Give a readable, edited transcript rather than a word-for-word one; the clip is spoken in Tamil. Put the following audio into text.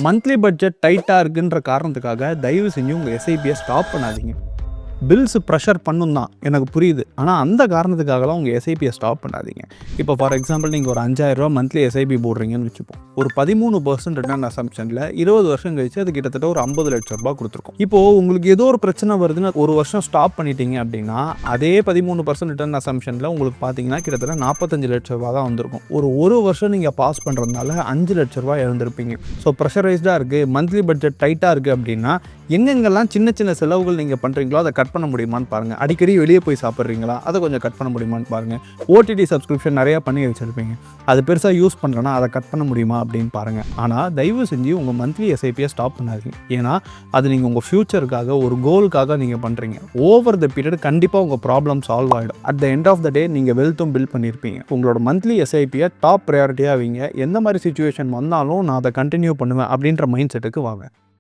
மந்த்லி பட்ஜெட் டைட்டாக இருக்குன்ற காரணத்துக்காக தயவு செஞ்சு உங்கள் எஸ்ஐபியை ஸ்டாப் பண்ணாதீங்க. பில்ஸ் ப்ரெஷர் பண்ணும் தான், எனக்கு புரியுது. ஆனால் அந்த காரணத்துக்காகலாம் உங்கள் எஸ்ஐபியை ஸ்டாப் பண்ணாதீங்க. இப்போ ஃபார் எக்ஸாம்பிள் நீங்கள் ஒரு 5000 மந்த்லி எஸ்ஐபி போடுறீங்கன்னு வச்சுப்போம். ஒரு 13% ரிட்டர்ன் அசம்ஷனில் 20 வருஷம் கழிச்சு அது கிட்டத்தட்ட ஒரு 50 லட்ச ரூபாய் கொடுத்துருக்கும். இப்போது உங்களுக்கு ஏதோ ஒரு பிரச்சனை வருதுன்னு ஒரு வருஷம் ஸ்டாப் பண்ணிட்டீங்க அப்படின்னா அதே 13% ரிட்டர்ன் அசம்ஷனில் உங்களுக்கு பார்த்தீங்கன்னா கிட்டத்தட்ட 45 லட்ச ரூபா தான் வந்திருக்கும். ஒரு வருஷம் நீங்கள் பாஸ் பண்ணுறதுனால 5 லட்ச ரூபாய் இழந்திருப்பீங்க. ஸோ ப்ரெஷரைஸ்டாக இருக்குது, மந்த்லி பட்ஜெட் டைட்டாக இருக்குது அப்படின்னா எங்கெங்கெல்லாம் சின்ன சின்ன செலவுகள் நீங்கள் பண்ணுறீங்களோ அதை கட் பண்ண முடியுமான்னு பாருங்கள். அடிக்கடி வெளியே போய் சாப்பிட்றீங்களா, அதை கொஞ்சம் கட் பண்ண முடியுமான்னு பாருங்கள். ஓடிடி சப்ஸ்கிரிப்ஷன் நிறையா பண்ணி வச்சுருப்பீங்க, அது பெருசாக யூஸ் பண்ணுறேன்னா அதை கட் பண்ண முடியுமா அப்படின்னு பாருங்கள். ஆனால் தயவு செஞ்சு உங்கள் மந்த்லி எஸ்ஐபியை ஸ்டாப் பண்ணாதீங்க. ஏன்னா அது நீங்கள் உங்கள் ஃப்யூச்சருக்காக ஒரு கோலுக்காக நீங்கள் பண்ணுறீங்க. ஓவர் த பீரியட் கண்டிப்பாக உங்கள் ப்ராப்ளம் சால்வ் ஆகிடும். At the end of the day நீங்கள் வெல்த்தும் பில்ட் பண்ணியிருப்பீங்க. உங்களோட மந்த்லி எஸ்ஐபியை டாப் ப்ரையாரிட்டியாக வைங்க. எந்த மாதிரி சுச்சுவேஷன் வந்தாலும் நான் அதை கண்டினியூ பண்ணுவேன் அப்படின்ற மைண்ட் செட்டுக்கு வாங்க.